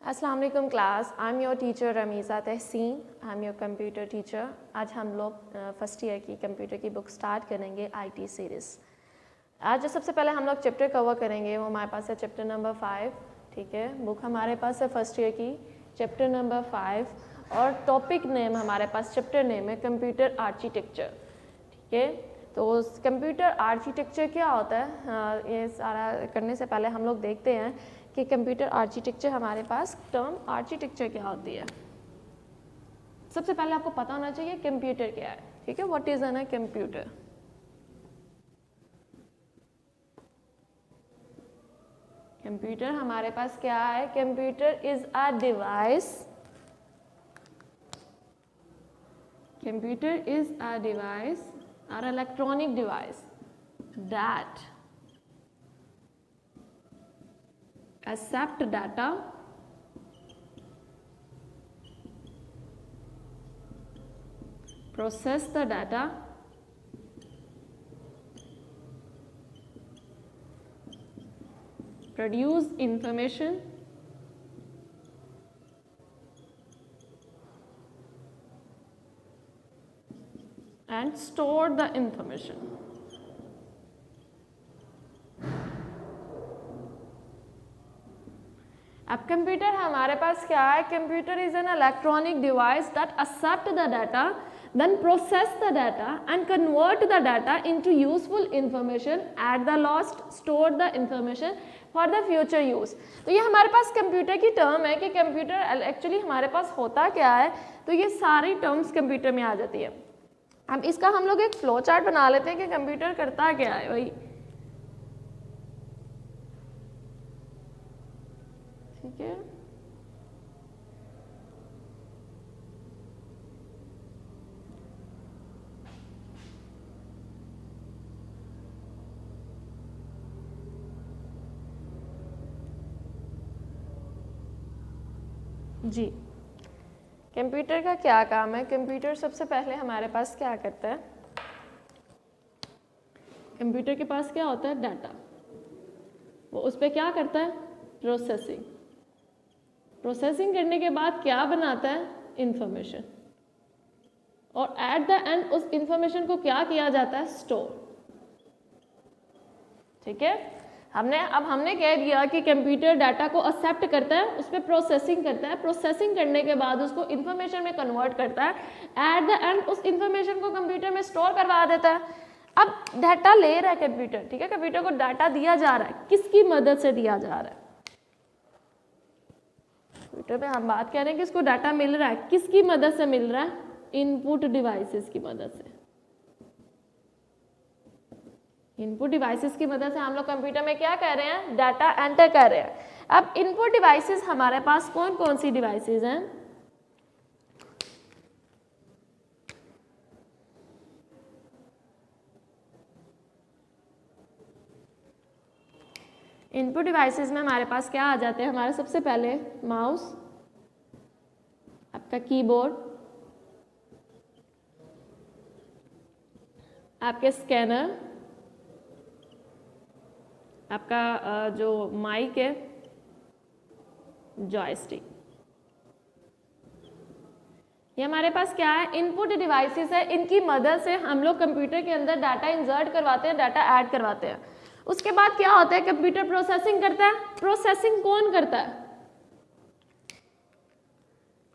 अस्सलाम वालेकुम class, I am your teacher Rameeza Tahseen, I am your computer teacher. आज हम लोग फर्स्ट ईयर की कंप्यूटर की बुक स्टार्ट करेंगे आईटी सीरीज़। आज जो सबसे पहले हम लोग चैप्टर कवर करेंगे वो हमारे पास है चैप्टर नंबर 5, ठीक है। बुक हमारे पास है फर्स्ट ईयर की चैप्टर नंबर 5 और टॉपिक नेम हमारे पास चैप्टर नेम है कंप्यूटर आर्किटेक्चर, ठीक है। तो कंप्यूटर आर्किटेक्चर क्या होता है, ये सारा करने से पहले हम लोग देखते हैं कि कंप्यूटर आर्किटेक्चर हमारे पास टर्म आर्किटेक्चर क्या होती है। सबसे पहले आपको पता होना चाहिए कंप्यूटर क्या है, ठीक है। What is an computer? Computer हमारे पास क्या है? Computer is a device, computer is a device or electronic device that accept data, process the data, produce information, and store the information. अब कंप्यूटर हमारे पास क्या है? Computer is an electronic device that accept the data, then process the data and convert the data into useful information, at the last store the information for the future use। तो ये हमारे पास computer की term है कि computer actually हमारे पास होता क्या है। तो ये सारी टर्म्स कंप्यूटर में आ जाती है। अब इसका हम लोग एक फ्लो चार्ट बना लेते हैं कि कंप्यूटर करता क्या है भाई, ठीक है। जी, कंप्यूटर का क्या काम है? कंप्यूटर सबसे पहले हमारे पास क्या करता है? कंप्यूटर के पास क्या होता है? डाटा। वो उस पर क्या करता है? प्रोसेसिंग। प्रोसेसिंग करने के बाद क्या बनाता है? इंफॉर्मेशन। और एट द एंड उस इंफॉर्मेशन को क्या किया जाता है? स्टोर, ठीक है। हमने कह दिया कि कंप्यूटर डाटा को एक्सेप्ट करता है, उस पर प्रोसेसिंग करता है, प्रोसेसिंग करने के बाद उसको इंफॉर्मेशन में कन्वर्ट करता है, एट द एंड उस इंफॉर्मेशन को कंप्यूटर में स्टोर करवा देता है। अब डाटा ले रहा है कंप्यूटर, ठीक है। कंप्यूटर को डाटा दिया जा रहा है, किसकी मदद से दिया जा रहा है? कंप्यूटर में हम बात कर रहे हैं कि इसको डाटा मिल रहा है, किसकी मदद से मिल रहा है? इनपुट डिवाइसेस की मदद से। इनपुट डिवाइसेस की मदद से हम लोग कंप्यूटर में क्या कर रहे हैं? डाटा एंटर कर रहे हैं। अब इनपुट डिवाइसेस हमारे पास कौन कौन सी डिवाइसेस हैं? इनपुट डिवाइसेस में हमारे पास क्या आ जाते हैं? हमारे सबसे पहले माउस, आपका कीबोर्ड, आपके स्कैनर, आपका जो माइक है, जॉयस्टिक। ये हमारे पास क्या है? इनपुट डिवाइसेस है। इनकी मदद से हम लोग कंप्यूटर के अंदर डाटा इंसर्ट करवाते हैं, डाटा ऐड करवाते हैं। उसके बाद क्या होता है? कंप्यूटर प्रोसेसिंग करता है। प्रोसेसिंग कौन करता है?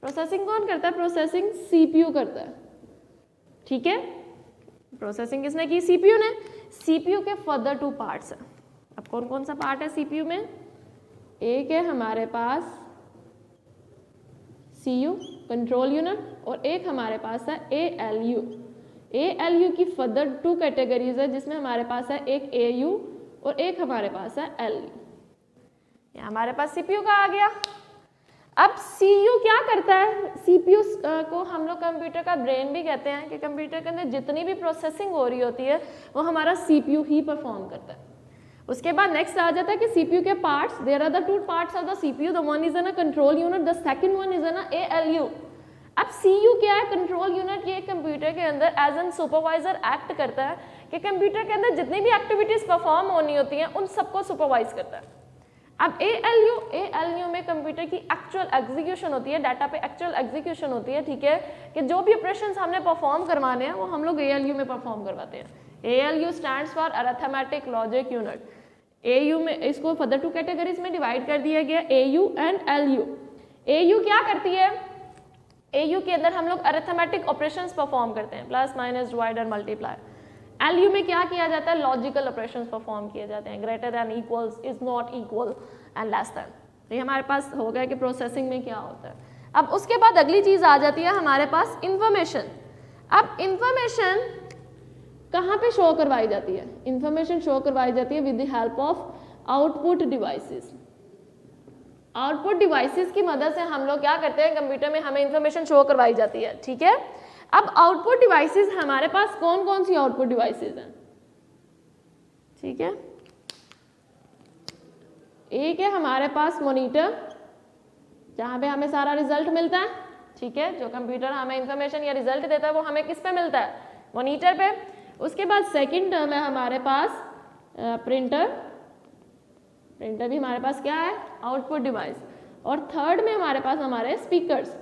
प्रोसेसिंग कौन करता है? प्रोसेसिंग सीपीयू करता है, ठीक है। प्रोसेसिंग किसने की? सीपीयू ने। सीपीयू के फर्दर 2 पार्ट्स हैं। अब कौन कौन सा पार्ट है सीपीयू में? एक है हमारे पास सीयू, कंट्रोल यूनिट, और एक हमारे पास है एएलयू। एएलयू की फर्दर 2 कैटेगरीज है, जिसमें हमारे पास है एक एयू और एक हमारे पास है एलयू। ये हमारे पास सीपीयू का आ गया। अब सीयू क्या करता है? सीपीयू को हम लोग कंप्यूटर का ब्रेन भी कहते हैं कि कंप्यूटर के अंदर जितनी भी प्रोसेसिंग हो रही होती है वो हमारा सीपीयू ही परफॉर्म करता है। उसके बाद नेक्स्ट आ जाता है कि सीपीयू के parts, there are the 2 parts of the CPU, the one is an control unit, the second one is an ALU. अब सीयू क्या है? Control unit. ये कंप्यूटर के अंदर एज एन सुपरवाइजर एक्ट करता है कि कंप्यूटर के अंदर जितनी भी एक्टिविटीज परफॉर्म होनी होती हैं उन सबको सुपरवाइज करता है। अब ALU में कंप्यूटर की एक्चुअल एग्जीक्यूशन होती है, डाटा पे एक्चुअल एग्जीक्यूशन होती है, ठीक है, कि जो भी ऑपरेशंस हमने परफॉर्म करवाने हैं वो हम लोग ALU में परफॉर्म करवाते हैं। ALU stands for arithmetic logic unit. AU में इसको फर्दर 2 कैटेगरीज में डिवाइड कर दिया गया, AU एंड LU। AU क्या करती है? AU के अंदर हम लोग अरिथमेटिक ऑपरेशंस परफॉर्म करते हैं, प्लस माइनस डिवाइड और मल्टीप्लाई। LU में क्या किया जाता है? लॉजिकल ऑपरेशंस परफॉर्म किए जाते हैं, greater than, equals, is not equal and less than. तो ये हमारे पास हो गया कि प्रोसेसिंग में क्या होता है। अब उसके बाद अगली चीज आ जाती है हमारे पास इंफॉर्मेशन। अब इंफॉर्मेशन कहाँ पे शो करवाई जाती है? इंफॉर्मेशन शो करवाई जाती है with the help of output devices. Output devices की मदद से हम लोग क्या करते हैं, कंप्यूटर में हमें इंफॉर्मेशन शो करवाई जाती है, ठीक है। अब आउटपुट डिवाइसेस हमारे पास कौन कौन सी आउटपुट डिवाइसेस हैं? ठीक है, एक है हमारे पास मॉनिटर, जहां पे हमें सारा रिजल्ट मिलता है, ठीक है, जो कंप्यूटर हमें इंफॉर्मेशन या रिजल्ट देता है वो हमें किस पे मिलता है? मॉनिटर पे। उसके बाद सेकंड टर्म है हमारे पास प्रिंटर। प्रिंटर भी हमारे पास क्या है? Output device. और थर्ड में हमारे पास हमारे स्पीकर्स।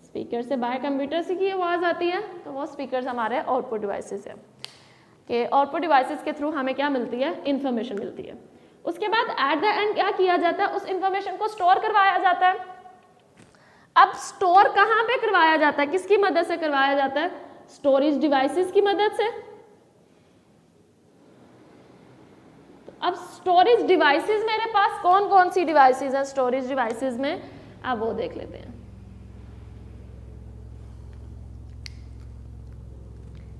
स्पीकर से बाहर कंप्यूटर से की आवाज़ आती है तो वो स्पीकर्स हमारे आउटपुट डिवाइसेस है, कि आउटपुट डिवाइसेस के थ्रू हमें क्या मिलती है? इंफॉर्मेशन मिलती है। उसके बाद एट द एंड क्या किया जाता है? उस इंफॉर्मेशन को स्टोर करवाया जाता है। अब स्टोर कहाँ पे करवाया जाता है? किसकी मदद से करवाया जाता है? स्टोरेज डिवाइसेस की मदद से। अब स्टोरेज डिवाइसेस मेरे पास कौन कौन सी डिवाइसेस हैं स्टोरेज डिवाइसेस में? अब वो देख लेते हैं।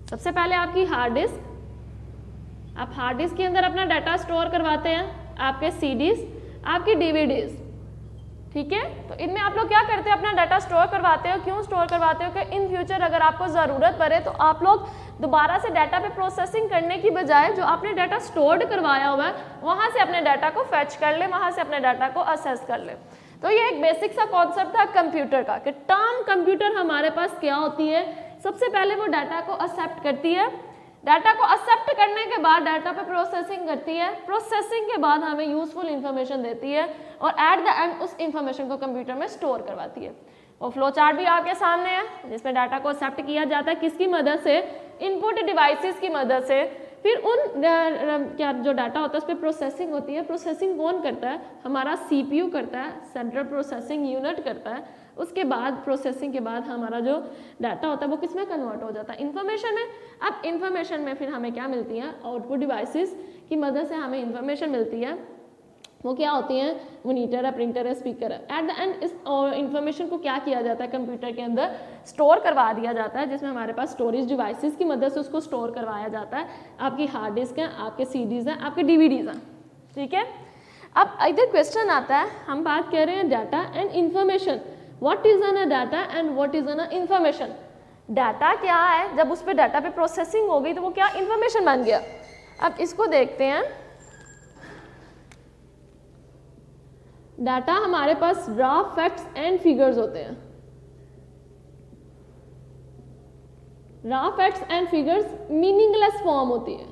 सबसे पहले आपकी हार्ड डिस्क। आप हार्ड डिस्क के अंदर अपना डाटा स्टोर करवाते हैं, आपके CDs, आपकी DVDs, ठीक है। तो इनमें आप लोग क्या करते हैं? अपना डाटा स्टोर करवाते हो। क्यों स्टोर करवाते हो? कि इन फ्यूचर अगर आपको ज़रूरत पड़े तो आप लोग दोबारा से डाटा पे प्रोसेसिंग करने की बजाय जो आपने डाटा स्टोर्ड करवाया हुआ है वहाँ से अपने डाटा को फैच कर ले, वहाँ से अपने डाटा को असेस कर ले। तो ये एक बेसिक सा कॉन्सेप्ट था कंप्यूटर का, कि टर्म कंप्यूटर हमारे पास क्या होती है। सबसे पहले वो डाटा को एक्सेप्ट करती है, डाटा को एक्सेप्ट करने के बाद डाटा पे प्रोसेसिंग करती है, प्रोसेसिंग के बाद हमें यूजफुल इंफॉर्मेशन देती है और एट द एंड उस इंफॉर्मेशन को कंप्यूटर में स्टोर करवाती है। और फ्लो चार्ट भी आपके सामने है जिसमें डाटा को एक्सेप्ट किया जाता है, किसकी मदद से? इनपुट डिवाइसेस की मदद से। फिर उन क्या जो डाटा होता है उस पर प्रोसेसिंग होती है। प्रोसेसिंग कौन करता है? हमारा CPU करता है, सेंट्रल प्रोसेसिंग यूनिट करता है। उसके बाद प्रोसेसिंग के बाद हमारा जो डाटा होता है वो किस में कन्वर्ट हो जाता है? इंफॉर्मेशन में। अब इंफॉर्मेशन में फिर हमें क्या मिलती है? आउटपुट डिवाइसेस की मदद से हमें इंफॉर्मेशन मिलती है। वो क्या होती हैं? मॉनिटर है, प्रिंटर है, स्पीकर है। एट द एंड इस इंफॉर्मेशन को क्या किया जाता है? कंप्यूटर के अंदर स्टोर करवा दिया जाता है, जिसमें हमारे पास स्टोरेज डिवाइसेस की मदद से उसको स्टोर करवाया जाता है। आपकी हार्ड डिस्क है, आपके CDs हैं, आपके DVDs हैं, ठीक है। अब इधर क्वेश्चन आता है, हम बात कर रहे हैं data and information. What is a data and what is a information? Data क्या है? जब उस पर डाटा पे प्रोसेसिंग हो गई तो वो क्या? इंफॉर्मेशन बन गया। अब इसको देखते हैं। डाटा हमारे पास रॉ फैक्ट्स एंड फिगर्स होते हैं। Raw facts and figures meaningless form होती है,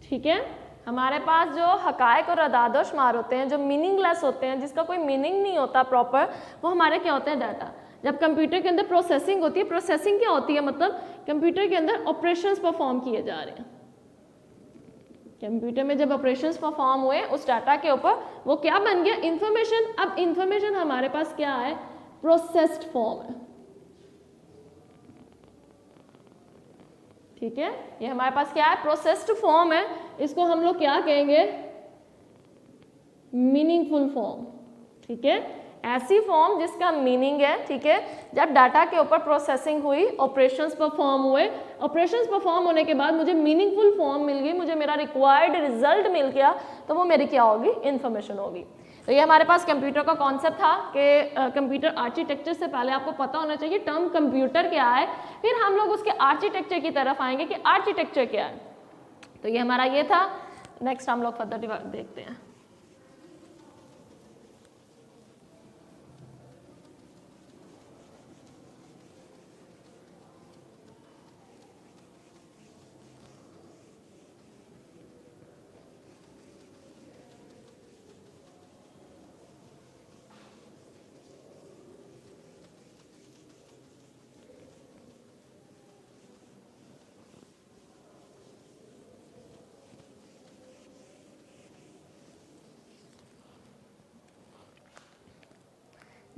ठीक है। हमारे पास जो हकायक और अदाद शुमार होते हैं, जो मीनिंगलेस होते हैं, जिसका कोई मीनिंग नहीं होता प्रॉपर, वो हमारे क्या होते हैं? डाटा। जब कंप्यूटर के अंदर प्रोसेसिंग होती है, प्रोसेसिंग क्या होती है? मतलब कंप्यूटर के अंदर ऑपरेशंस परफॉर्म किए जा रहे हैं। कंप्यूटर में जब ऑपरेशंस परफॉर्म हुए उस डाटा के ऊपर, वो क्या बन गया? इंफॉर्मेशन। अब इंफॉर्मेशन हमारे पास क्या है? प्रोसेस्ड फॉर्म है, ठीक है। ये हमारे पास क्या है? प्रोसेस्ड फॉर्म है। इसको हम लोग क्या कहेंगे? मीनिंगफुल फॉर्म, ठीक है। ऐसी फॉर्म जिसका मीनिंग है, ठीक है। जब डाटा के ऊपर प्रोसेसिंग हुई, ऑपरेशंस परफॉर्म हुए, ऑपरेशंस परफॉर्म होने के बाद मुझे मीनिंगफुल फॉर्म मिल गई, मुझे मेरा रिक्वायर्ड रिजल्ट मिल गया, तो वो मेरी क्या होगी? इंफॉर्मेशन होगी। तो ये हमारे पास कंप्यूटर का कॉन्सेप्ट था कि कंप्यूटर आर्किटेक्चर से पहले आपको पता होना चाहिए टर्म कंप्यूटर क्या है, फिर हम लोग उसके आर्किटेक्चर की तरफ आएंगे कि आर्किटेक्चर क्या है। तो ये हमारा ये था। नेक्स्ट हम लोग फर्दर देखते हैं।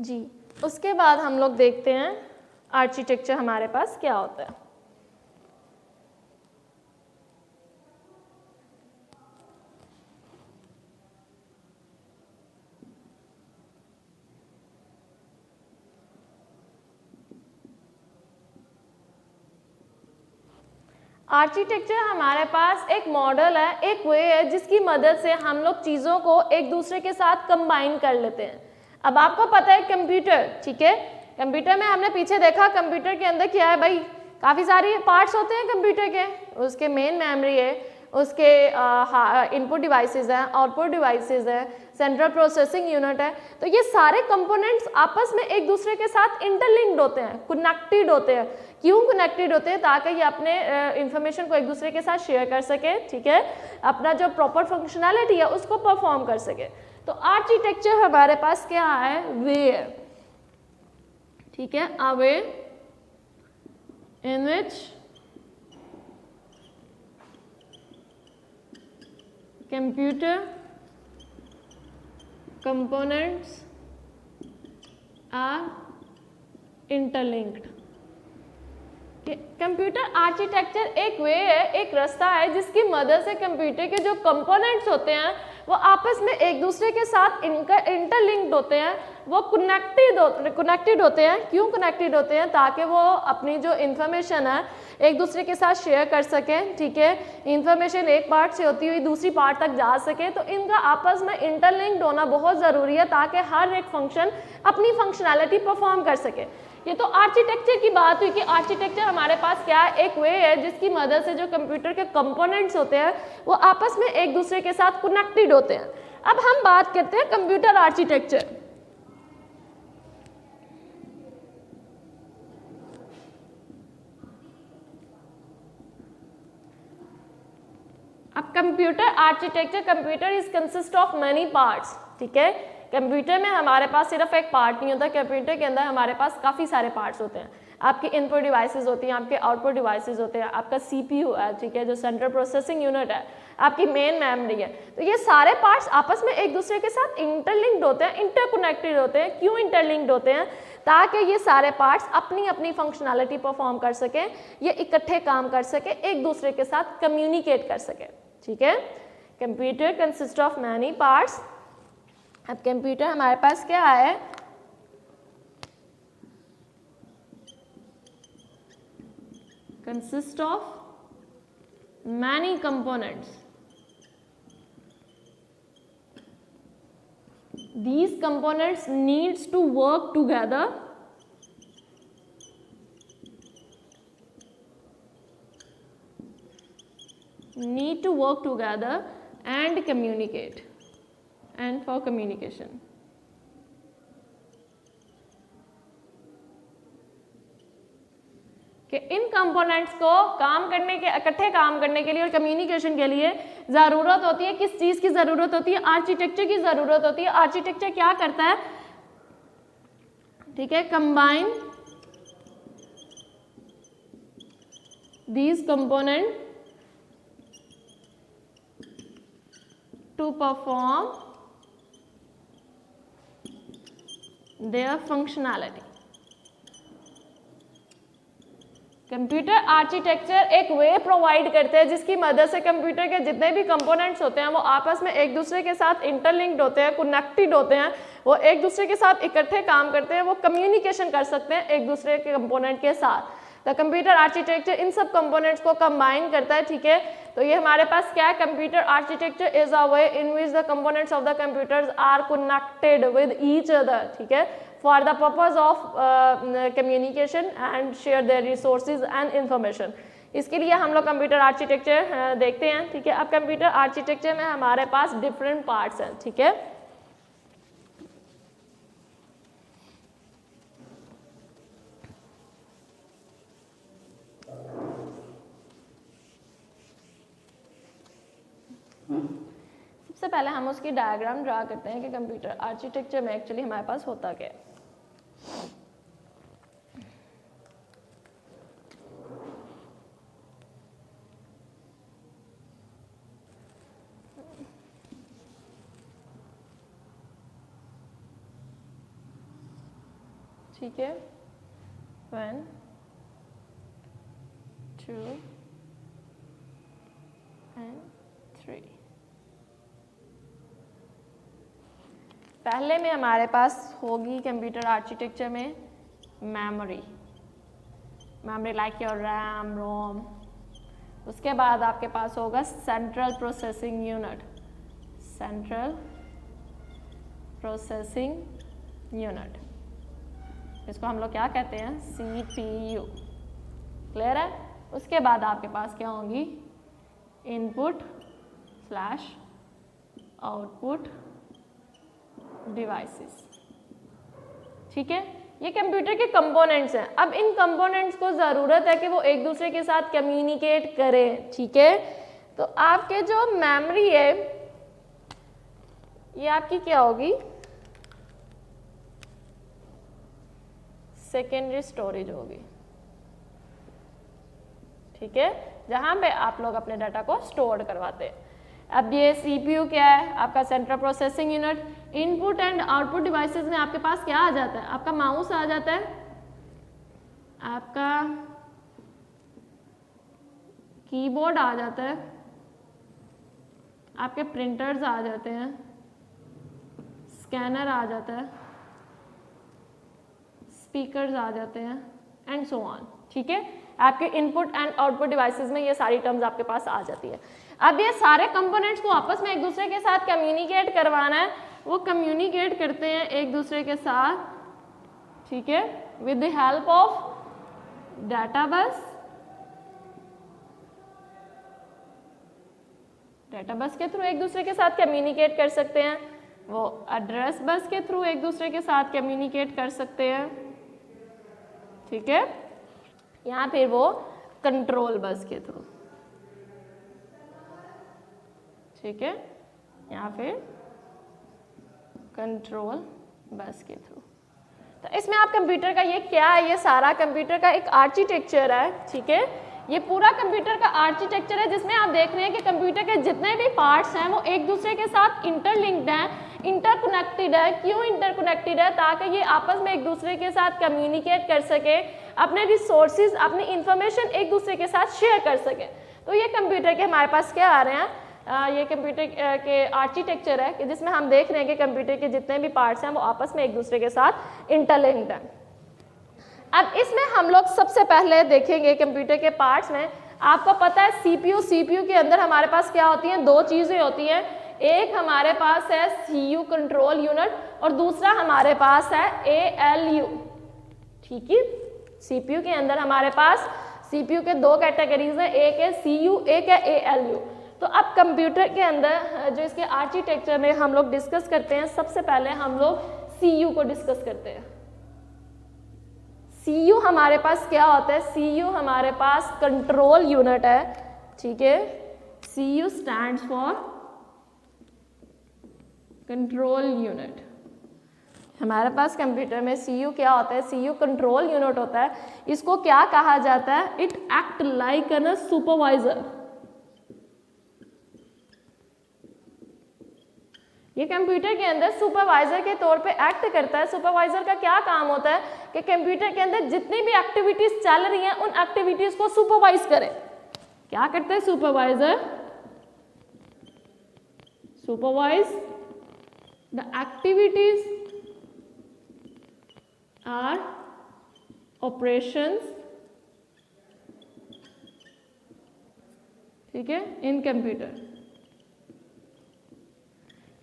जी, उसके बाद हम लोग देखते हैं आर्किटेक्चर हमारे पास क्या होता है। आर्किटेक्चर हमारे पास एक मॉडल है, एक वे है जिसकी मदद से हम लोग चीज़ों को एक दूसरे के साथ कंबाइन कर लेते हैं। अब आपको पता है कंप्यूटर, ठीक है, कंप्यूटर में हमने पीछे देखा कंप्यूटर के अंदर क्या है भाई, काफ़ी सारी पार्ट्स होते हैं कंप्यूटर के। उसके मेन मेमोरी है, उसके इनपुट डिवाइसेस हैं, आउटपुट डिवाइसेस हैं, सेंट्रल प्रोसेसिंग यूनिट है। तो ये सारे कंपोनेंट्स आपस में एक दूसरे के साथ इंटरलिंक्ड होते हैं, कनेक्टेड होते हैं। क्यों कनेक्टेड होते हैं? ताकि ये अपने इंफॉर्मेशन को एक दूसरे के साथ शेयर कर सके, ठीक है, अपना जो प्रॉपर फंक्शनैलिटी है उसको परफॉर्म कर सके। तो आर्किटेक्चर हमारे पास क्या है, वे है, ठीक है, अ way in which computer components are interlinked। Computer architecture एक वे है, एक रास्ता है जिसकी मदद से कंप्यूटर के जो कंपोनेंट्स होते हैं वो आपस में एक दूसरे के साथ इंटरलिंक्ड होते हैं, वो कनेक्टेड होते हैं। क्यों कनेक्टेड होते हैं? ताकि वो अपनी जो इंफॉर्मेशन है एक दूसरे के साथ शेयर कर सकें, ठीक है, इंफॉर्मेशन एक पार्ट से होती हुई दूसरी पार्ट तक जा सके। तो इनका आपस में इंटरलिंक्ड होना बहुत ज़रूरी है ताकि हर एक फंक्शन अपनी फंक्शनैलिटी परफॉर्म कर सके। ये तो आर्किटेक्चर की बात हुई कि आर्किटेक्चर हमारे पास क्या है, एक वे है जिसकी मदद से जो कंप्यूटर के कंपोनेंट्स होते हैं वो आपस में एक दूसरे के साथ कनेक्टेड होते हैं। अब हम बात करते हैं कंप्यूटर आर्किटेक्चर। अब computer architecture, computer is consist of many parts, ठीक है। कंप्यूटर में हमारे पास सिर्फ एक पार्ट नहीं होता, कंप्यूटर के अंदर हमारे पास काफ़ी सारे पार्ट्स होते हैं। आपके इनपुट डिवाइसेस होती हैं, आपके आउटपुट डिवाइसेस होते हैं, आपका सीपीयू है, ठीक है, जो सेंट्रल प्रोसेसिंग यूनिट है, आपकी मेन मेमोरी है। तो ये सारे पार्ट्स आपस में एक दूसरे के साथ इंटरलिंक्ड होते हैं, इंटरकनेक्टेड होते हैं। क्यों इंटरलिंक्ड होते हैं? ताकि ये सारे पार्ट्स अपनी अपनी फंक्शनैलिटी परफॉर्म कर सकें, ये इकट्ठे काम कर सके, एक दूसरे के साथ कम्युनिकेट कर सके, ठीक है। Computer consist of many parts. अब कंप्यूटर हमारे पास क्या है, consist of many components. These components needs to work together and communicate and for communication। कि इन कंपोनेंट्स को काम करने के, इकट्ठे काम करने के लिए और कम्युनिकेशन के लिए ज़रूरत होती है, किस चीज़ की ज़रूरत होती है? आर्किटेक्चर की ज़रूरत होती है। आर्किटेक्चर क्या करता है, ठीक है, combine these components to perform their functionality। Computer architecture एक वे प्रोवाइड करते हैं जिसकी मदद से कंप्यूटर के जितने भी कंपोनेंट्स होते हैं वो आपस में एक दूसरे के साथ इंटरलिंक्ड होते हैं, कनेक्टेड होते हैं, वो एक दूसरे के साथ इकट्ठे काम करते हैं, वो कम्युनिकेशन कर सकते हैं एक दूसरे के कंपोनेंट के साथ। तो कंप्यूटर आर्किटेक्चर इन सब कंपोनेंट्स को कंबाइन करता है, ठीक है। तो ये हमारे पास क्या है, computer architecture is a way in which the components of the computers are connected with each other, ठीक है, for the purpose of communication and share their resources and information। इसके लिए हम लोग कंप्यूटर आर्किटेक्चर देखते हैं, ठीक है। अब कंप्यूटर आर्किटेक्चर में हमारे पास डिफरेंट पार्ट्स हैं, ठीक है। सबसे पहले हम उसकी डायग्राम ड्रा करते हैं कि कंप्यूटर आर्किटेक्चर में एक्चुअली हमारे पास होता क्या है। ठीक है, 1 2 and 3। पहले में हमारे पास होगी कंप्यूटर आर्किटेक्चर में मेमोरी लाइक योर रैम, रोम। उसके बाद आपके पास होगा सेंट्रल प्रोसेसिंग यूनिट, इसको हम लोग क्या कहते हैं, CPU। क्लियर है? उसके बाद आपके पास क्या होंगी, इनपुट स्लैश आउटपुट डिवाइसेस। ठीक है, ये कंप्यूटर के कंपोनेंट्स हैं। अब इन कंपोनेंट्स को ज़रूरत है कि वो एक दूसरे के साथ कम्युनिकेट करें। ठीक है, तो आपके जो मेमोरी है ये आपकी क्या होगी, सेकेंडरी स्टोरेज होगी। ठीक है, जहां पे आप लोग अपने डाटा को स्टोर करवाते हैं। अब ये CPU क्या है, आपका central processing unit. Input and output devices में आपके पास क्या आ जाता है, आपका माउस आ जाता है, आपका कीबोर्ड आ जाता है, आपके प्रिंटर्स आ जाते हैं, स्कैनर आ जाता है, स्पीकर्स आ जाते हैं एंड सो ऑन। ठीक है, आपके इनपुट एंड आउटपुट डिवाइसेस में ये सारी टर्म्स आपके पास आ जाती है। अब ये सारे कंपोनेंट्स को आपस में एक दूसरे के साथ कम्युनिकेट करवाना है, वो कम्युनिकेट करते हैं एक दूसरे के साथ। ठीक है, विद द हेल्प ऑफ डाटाबस। डाटाबस के थ्रू एक दूसरे के साथ कम्युनिकेट कर सकते हैं, वो एड्रेस बस के थ्रू एक दूसरे के साथ कम्युनिकेट कर सकते हैं। ठीक है, या फिर वो कंट्रोल बस के थ्रू। ठीक है, या फिर कंट्रोल बस के थ्रू। तो इसमें आप कंप्यूटर का ये क्या है, ये सारा कंप्यूटर का एक आर्किटेक्चर है। ठीक है, ये पूरा कंप्यूटर का आर्किटेक्चर है जिसमें आप देख रहे हैं कि कंप्यूटर के जितने भी पार्ट्स हैं वो एक दूसरे के साथ इंटरलिंक्ड हैं, इंटरकनेक्टेड है। क्यों इंटरकनेक्टेड है? ताकि ये आपस में एक दूसरे के साथ कम्युनिकेट कर सके, अपने रिसोर्सेज, अपनी इंफॉर्मेशन एक दूसरे के साथ शेयर कर सके। तो ये कंप्यूटर के हमारे पास क्या आ रहे हैं, ये कंप्यूटर के आर्किटेक्चर है कि जिसमें हम देख रहे हैं कि कंप्यूटर के जितने भी पार्ट्स हैं वो आपस में एक दूसरे के साथ इंटरलिंक्ड हैं। अब इसमें हम लोग सबसे पहले देखेंगे कंप्यूटर के पार्ट्स में, आपको पता है CPU के अंदर हमारे पास क्या होती हैं, दो चीज़ें होती हैं। एक हमारे पास है CU कंट्रोल यूनिट और दूसरा हमारे पास है ALU। ठीक है, CPU के अंदर हमारे पास CPU के दो कैटेगरीज हैं, एक है CU, एक है ALU। तो अब कंप्यूटर के अंदर जो इसके आर्किटेक्चर में हम लोग डिस्कस करते हैं, सबसे पहले हम लोग CU को डिस्कस करते हैं। CU हमारे पास क्या होता है, CU हमारे पास कंट्रोल यूनिट है। ठीक है, CU stands for control unit. हमारे पास कंप्यूटर में CU क्या होता है, CU कंट्रोल यूनिट होता है। इसको क्या कहा जाता है, it act like an supervisor. ये कंप्यूटर के अंदर सुपरवाइजर के तौर पे एक्ट करता है। सुपरवाइजर का क्या काम होता है कि कंप्यूटर के अंदर जितनी भी एक्टिविटीज चल रही हैं उन एक्टिविटीज को सुपरवाइज करे। क्या करता है supervisor, supervise the activities are operations. ठीक है, इन कंप्यूटर,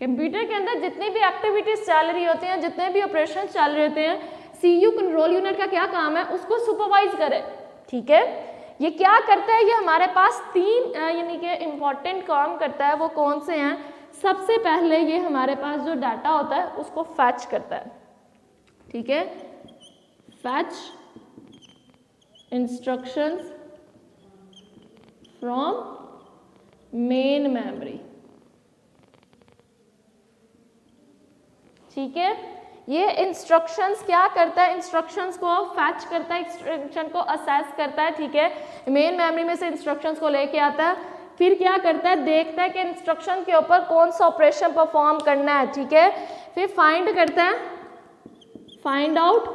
कंप्यूटर के अंदर जितनी भी एक्टिविटीज चल रही होती हैं, जितने भी ऑपरेशन चल रहे होते हैं, CU कंट्रोल यूनिट का क्या काम है, उसको सुपरवाइज करे। ठीक है, ये क्या करता है, ये हमारे पास तीन यानी कि इम्पॉर्टेंट काम करता है। वो कौन से हैं? सबसे पहले ये हमारे पास जो डाटा होता है उसको फैच करता है। ठीक है, fetch instructions from main memory. ठीक है, ये इंस्ट्रक्शंस क्या करता है, इंस्ट्रक्शंस को फैच करता है, इंस्ट्रक्शन को असेस करता है। ठीक है, मेन मेमोरी में से इंस्ट्रक्शंस को लेके आता है, फिर क्या करता है, देखता है कि इंस्ट्रक्शन के ऊपर कौन सा ऑपरेशन परफॉर्म करना है। ठीक है, फिर फाइंड करता है, find out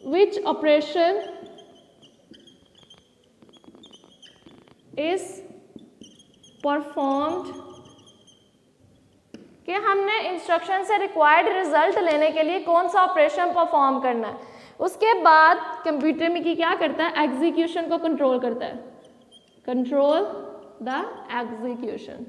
which operation is performed, कि हमने इंस्ट्रक्शन से रिक्वायर्ड रिजल्ट लेने के लिए कौन सा ऑपरेशन परफॉर्म करना है। उसके बाद कंप्यूटर में क्या करता है, एग्जीक्यूशन को कंट्रोल करता है, control the execution.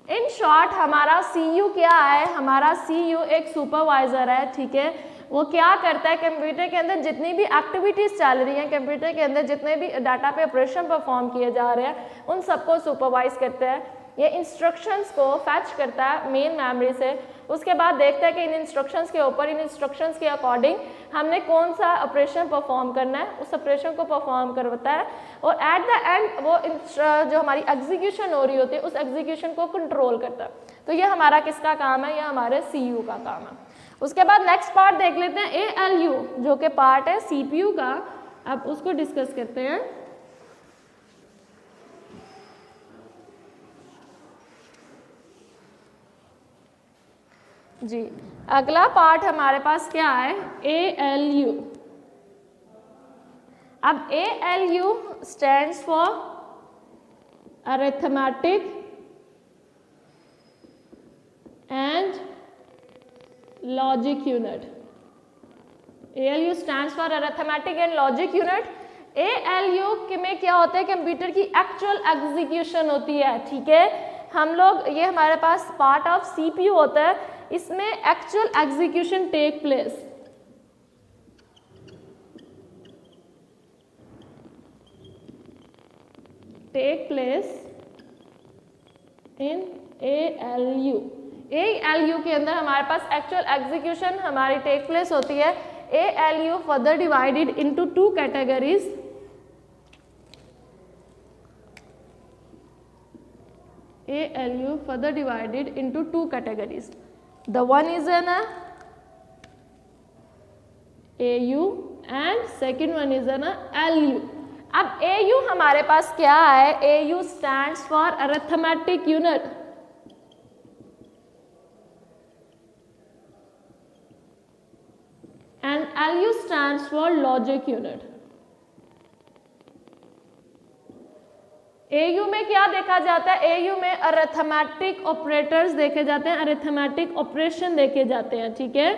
In short हमारा सीयू क्या है, हमारा सीयू एक सुपरवाइजर है, ठीक है। वो क्या करता है, कंप्यूटर के अंदर जितनी भी एक्टिविटीज चल रही हैं, कंप्यूटर के अंदर जितने भी डाटा पे ऑपरेशन परफॉर्म किए जा रहे हैं, उन सबको सुपरवाइज करता है। ये इंस्ट्रक्शंस को फैच करता है मेन मेमोरी से, उसके बाद देखता है कि इन इंस्ट्रक्शंस के ऊपर, इन इंस्ट्रक्शंस के अकॉर्डिंग हमने कौन सा ऑपरेशन परफॉर्म करना है, उस ऑपरेशन को परफॉर्म करवाता है। और एट द एंड वो जो हमारी एग्जीक्यूशन हो रही होती है, उस एग्जीक्यूशन को कंट्रोल करता है। तो ये हमारा किसका काम है, ये हमारे सीयू का काम है। उसके बाद नेक्स्ट पार्ट देख लेते हैं ALU, जो कि पार्ट है CPU का। अब उसको डिस्कस करते हैं। जी, अगला पार्ट हमारे पास क्या है, ALU। अब ALU stands for arithmetic and logic unit. ALU stands for arithmetic and logic unit. ALU में क्या होता है, कंप्यूटर की एक्चुअल एग्जीक्यूशन होती है, ठीक है। हम लोग, ये हमारे पास पार्ट ऑफ CPU होता है, इसमें एक्चुअल एग्जीक्यूशन टेक प्लेस। इन ALU। ALU के अंदर हमारे पास एक्चुअल एग्जीक्यूशन हमारी टेक प्लेस होती है। ALU further divided into two categories. ALU further divided into two categories. The one is an AU and second one is an LU. अब AU हमारे पास क्या है, AU stands for arithmetic unit। and LU stands for logic unit। AU में क्या देखा जाता है, AU में अरिथमेटिक ऑपरेटर्स देखे जाते हैं, अरिथमेटिक ऑपरेशन देखे जाते हैं, ठीक है।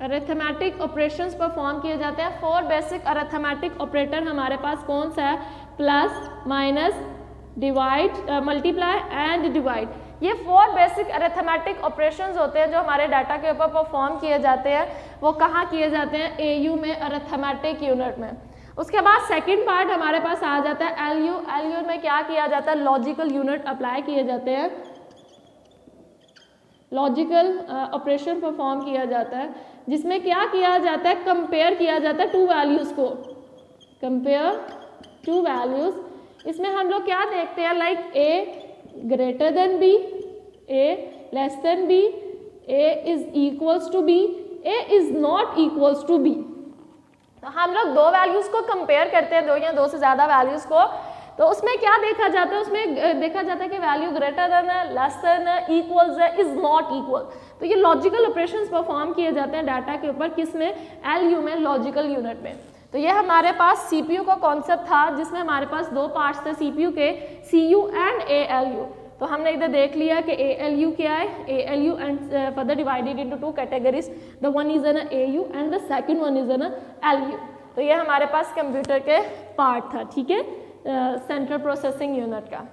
अरिथमेटिक ऑपरेशंस परफॉर्म किए जाते हैं। 4 बेसिक अरिथमेटिक ऑपरेटर हमारे पास कौन सा है, plus, minus, divide, multiply and divide. ये 4 बेसिक अरिथमेटिक ऑपरेशंस होते हैं जो हमारे डाटा के ऊपर परफॉर्म किए जाते हैं। वो कहाँ किए जाते हैं, AU में, अरिथमेटिक यूनिट में। उसके बाद सेकंड पार्ट हमारे पास आ जाता है LU। LU में क्या किया जाता है, लॉजिकल यूनिट अप्लाई किए जाते हैं, लॉजिकल ऑपरेशन परफॉर्म किया जाता है, जिसमें क्या किया जाता है, कंपेयर किया जाता है टू वैल्यूज को, कंपेयर टू वैल्यूज। इसमें हम लोग क्या देखते हैं, like A greater than B, A less than B, A is equals to B, A is not equals to B। तो हम लोग 2 वैल्यूज को कंपेयर करते हैं, 2 या 2 से ज़्यादा वैल्यूज को। तो उसमें क्या देखा जाता है, उसमें देखा जाता है कि वैल्यू ग्रेटर देन है, लेस देन है, इक्वल्स है, इज नॉट इक्वल। तो ये लॉजिकल ऑपरेशंस परफॉर्म किए जाते हैं डाटा के ऊपर, किसमें, LU में, लॉजिकल यूनिट में। तो ये हमारे पास CPU का कॉन्सेप्ट था, जिसमें हमारे पास 2 पार्ट्स थे CPU के, CU एंड ALU। तो हमने इधर देख लिया कि ALU क्या है, ALU and further divided into 2 categories. The one is N AU and the second one is N LU। तो ये हमारे पास कंप्यूटर के पार्ट था, ठीक है, सेंट्रल प्रोसेसिंग यूनिट का।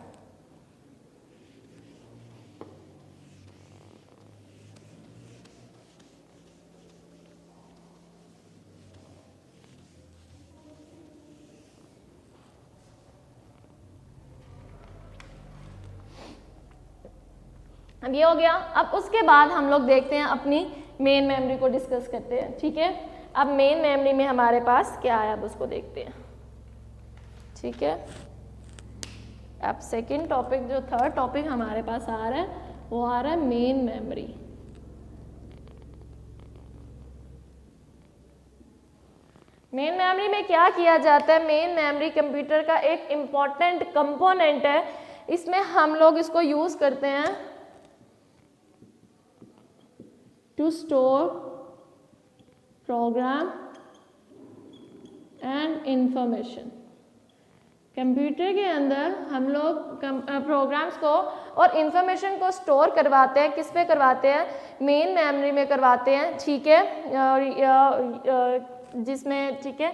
अब ये हो गया। अब उसके बाद हम लोग देखते हैं अपनी मेन मेमोरी को डिस्कस करते हैं, ठीक है। अब मेन मेमोरी में हमारे पास क्या है, अब उसको देखते हैं, ठीक है। अब सेकंड टॉपिक, जो थर्ड टॉपिक हमारे पास आ रहा है, वो आ रहा है मेन मेमोरी। मेन मेमोरी में क्या किया जाता है, मेन मेमोरी कंप्यूटर का एक इम्पॉर्टेंट कंपोनेंट है। इसमें हम लोग इसको यूज करते हैं to store program and information. Computer के अंदर हम लोग प्रोग्राम्स को और इंफॉर्मेशन को स्टोर करवाते हैं। किस पे करवाते हैं? मेन मेमोरी में करवाते हैं, ठीक है। जिसमें, ठीक है,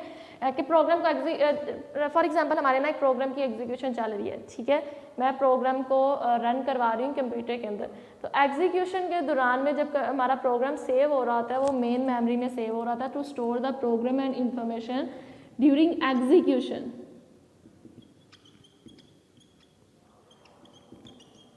कि प्रोग्राम को फॉर एग्जांपल हमारे ना एक प्रोग्राम की एग्जीक्यूशन चल रही है, ठीक है, मैं प्रोग्राम को रन करवा रही हूँ कंप्यूटर के अंदर। तो एग्जीक्यूशन के दौरान में जब हमारा प्रोग्राम सेव हो रहा होता है, वो मेन मेमोरी में सेव हो रहा था to store the program and information during execution.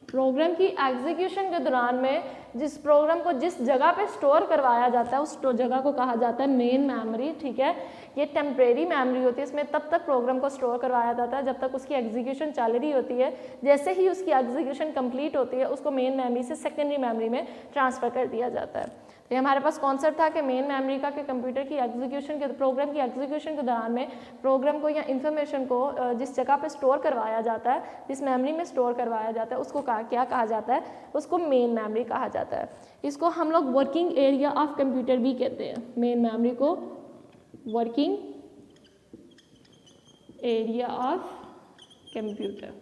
Program की एग्जीक्यूशन के दौरान में जिस प्रोग्राम को जिस जगह पे स्टोर करवाया जाता है उस जगह को कहा जाता है मेन मेमोरी, ठीक है। ये टेम्परेरी मेमोरी होती है, इसमें तब तक प्रोग्राम को स्टोर करवाया जाता है जब तक उसकी एग्जीक्यूशन चल रही होती है। जैसे ही उसकी एग्जीक्यूशन कंप्लीट होती है उसको मेन मेमोरी से सेकेंडरी मेमोरी में ट्रांसफ़र कर दिया जाता है। तो ये हमारे पास कॉन्सेप्ट था कि मेन मेमोरी का, कि कंप्यूटर की एग्जीक्यूशन के प्रोग्राम की एग्जीक्यूशन के दौरान में प्रोग्राम को या इन्फॉर्मेशन को जिस जगह पे स्टोर करवाया जाता है, जिस मेमोरी में स्टोर करवाया जाता है, उसको क्या कहा जाता है? उसको मेन मेमोरी कहा जाता है। इसको हम लोग वर्किंग एरिया ऑफ कंप्यूटर भी कहते हैं। मेन मेमोरी को working area of computer,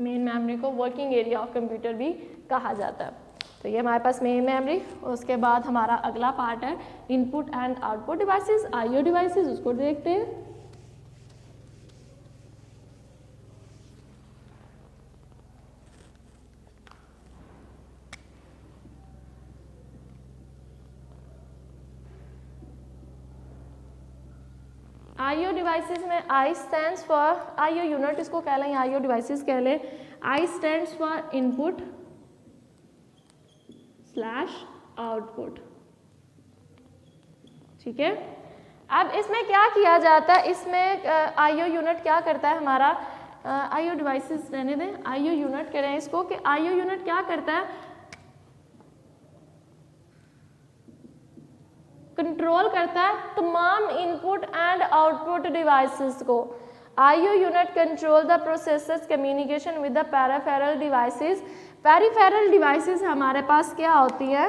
main memory को वर्किंग एरिया ऑफ कंप्यूटर भी कहा जाता है। तो ये हमारे पास मेन मेमोरी। उसके बाद हमारा अगला पार्ट है input and output devices, IO devices, उसको देखते हैं। आईओ डिवाइसेस में आई स्टैंड्स फॉर, आईओ यूनिट इसको कह लें, आईओ डिवाइसेस कह लें। आई stands for input slash output, ठीक है। अब इसमें क्या किया जाता है? इसमें आईओ यूनिट क्या करता है हमारा? आईओ डिवाइसेस रहने दें, आईओ यूनिट कह रहे हैं इसको, कि आईओ यूनिट क्या करता है? कंट्रोल करता है तमाम इनपुट एंड आउटपुट डिवाइसेस को। IO unit control the processors communication with the peripheral devices. Peripheral devices हमारे पास क्या होती है?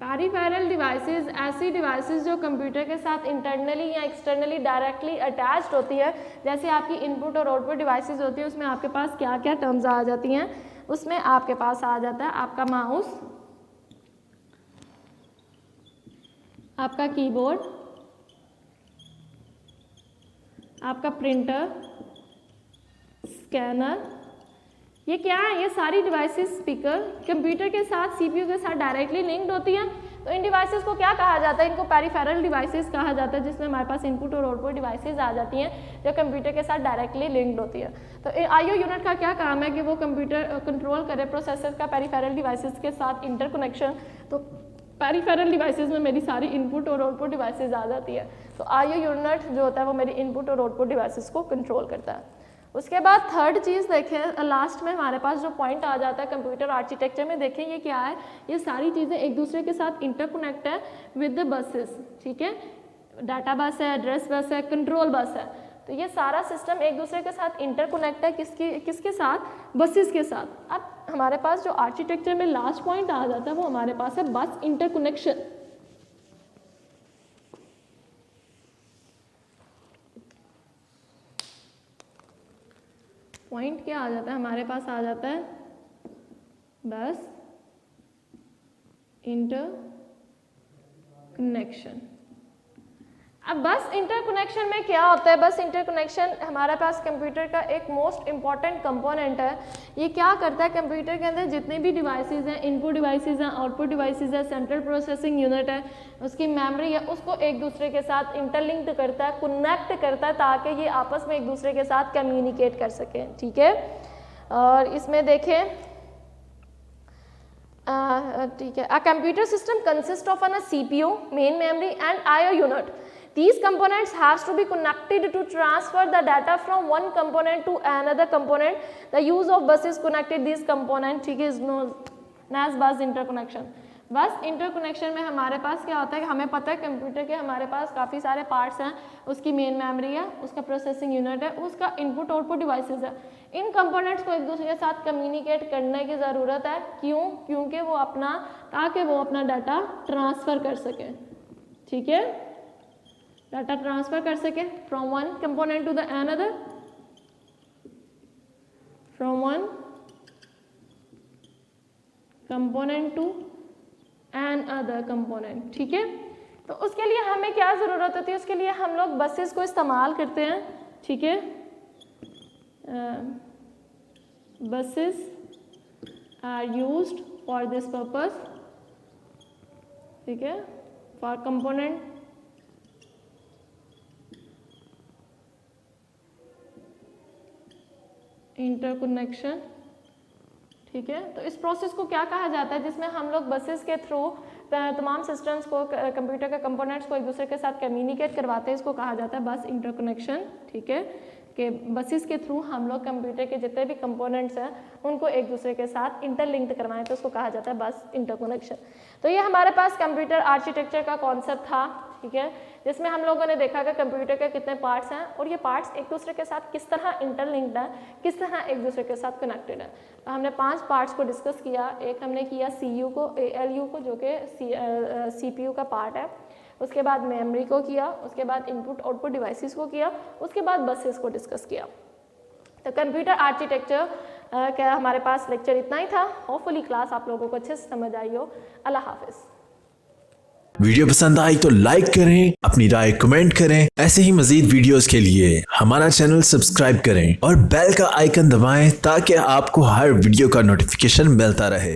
पेरिफेरल डिवाइसेस ऐसी डिवाइसेस जो कंप्यूटर के साथ इंटरनली या एक्सटर्नली डायरेक्टली अटैच्ड होती है। जैसे आपकी इनपुट और आउटपुट डिवाइसेस होती है, उसमें आपके पास क्या क्या टर्म्स आ जाती हैं? उसमें आपके पास आ जाता है आपका माउस, आपका कीबोर्ड, आपका प्रिंटर, स्कैनर। ये क्या है? ये सारी डिवाइसेस स्पीकर कंप्यूटर के साथ सीपीयू के साथ डायरेक्टली लिंक्ड होती हैं। तो इन डिवाइसेस को क्या कहा जाता है? इनको पेरिफेरल डिवाइसेस कहा जाता है, जिसमें हमारे पास इनपुट और आउटपुट डिवाइसेस आ जाती हैं जो कंप्यूटर के साथ डायरेक्टली लिंक्ड होती है। तो आईओ यूनिट का क्या काम है? कि वो कंप्यूटर कंट्रोल करे प्रोसेसर का पेरिफेरल डिवाइसेस के साथ इंटरकनेक्शन। तो पेरिफेरल डिवाइसेस में मेरी सारी इनपुट और आउटपुट डिवाइसेस आ जाती है। तो आईओ यूनिट जो होता है वो मेरी इनपुट और आउटपुट डिवाइसेस को कंट्रोल करता है। उसके बाद थर्ड चीज़ देखें, लास्ट में हमारे पास जो पॉइंट आ जाता है कंप्यूटर आर्किटेक्चर में, देखें ये क्या है? ये सारी चीज़ें एक दूसरे के साथ इंटरकनेक्ट है विद द बसेस, ठीक है। डाटा बस है, एड्रेस बस है, कंट्रोल बस है। तो ये सारा सिस्टम एक दूसरे के साथ इंटरकनेक्ट है, किसके साथ? बसेस के साथ। अब हमारे पास जो आर्किटेक्चर में लास्ट पॉइंट आ जाता है वो हमारे पास है बस इंटरकनेक्शन। पॉइंट क्या आ जाता है? हमारे पास आ जाता है बस इंटरकनेक्शन। अब बस इंटरकनेक्शन में क्या होता है? बस इंटरकनेक्शन हमारे पास कंप्यूटर का एक मोस्ट इम्पॉर्टेंट कंपोनेंट है। ये क्या करता है? कंप्यूटर के अंदर जितने भी डिवाइसेस हैं, इनपुट डिवाइसेस हैं, आउटपुट डिवाइसेस है, सेंट्रल प्रोसेसिंग यूनिट है, उसकी मेमोरी है, उसको एक दूसरे के साथ इंटरलिंक्ड करता है, कनेक्ट करता है, ताकि ये आपस में एक दूसरे के साथ कम्युनिकेट कर सकें, ठीक है। और इसमें देखें, ठीक है, a computer system consist of an CPU, main memory and IO unit. These components has to be connected to transfer the data from one component to another component. The use of buses connected these components, ठीक है, is known as bus interconnection. बस interconnection में हमारे पास क्या होता है कि हमें पता है कंप्यूटर के हमारे पास काफ़ी सारे पार्ट्स हैं, उसकी मेन मेमोरी है, उसका प्रोसेसिंग यूनिट है, उसका इनपुट आउटपुट डिवाइसेस है। इन कंपोनेंट्स को एक दूसरे के साथ कम्युनिकेट करने की ज़रूरत है। क्यों? क्योंकि वो ताकि वो अपना डाटा ट्रांसफ़र कर सके। ठीक है, डाटा ट्रांसफ़र कर सके from one component to the another, from one component to and other component. ठीक है, तो उसके लिए हमें क्या ज़रूरत होती है? उसके लिए हम लोग बसेस को इस्तेमाल करते हैं। ठीक है, buses are used for this purpose. ठीक है, फॉर कंपोनेंट इंटरकनेक्शन। ठीक है, तो इस प्रोसेस को क्या कहा जाता है जिसमें हम लोग बसेस के थ्रू तमाम सिस्टम्स को, कंप्यूटर के कंपोनेंट्स को एक दूसरे के साथ कम्युनिकेट करवाते हैं, इसको कहा जाता है बस इंटरकनेक्शन। ठीक है, कि बसेस के थ्रू हम लोग कंप्यूटर के जितने भी कंपोनेंट्स हैं उनको एक दूसरे के साथ इंटरलिंक्ड करवाएं, तो उसको कहा जाता है बस इंटरकनेक्शन। तो ये हमारे पास कंप्यूटर आर्किटेक्चर का कॉन्सेप्ट था। ठीक है, जिसमें हम लोगों ने देखा कि कंप्यूटर के कितने पार्ट्स हैं और ये पार्ट्स एक दूसरे के साथ किस तरह इंटरलिंक्ड है, किस तरह एक दूसरे के साथ कनेक्टेड है। तो हमने 5 पार्ट्स को डिस्कस किया। एक हमने किया CU को, ALU को, जो कि CPU का पार्ट है। उसके बाद मेमोरी को किया, उसके बाद इनपुट आउटपुट डिवाइसेस को किया, उसके बाद बसेस को डिस्कस किया। तो कंप्यूटर आर्किटेक्चर का हमारे पास लेक्चर इतना ही था। होपफुली क्लास आप लोगों को अच्छे से समझ आई हो। अल्लाह हाफिज़। वीडियो पसंद आई तो लाइक करें, अपनी राय कमेंट करें। ऐसे ही मजीद वीडियोस के लिए हमारा चैनल सब्सक्राइब करें और बेल का आइकन दबाएं ताकि आपको हर वीडियो का नोटिफिकेशन मिलता रहे।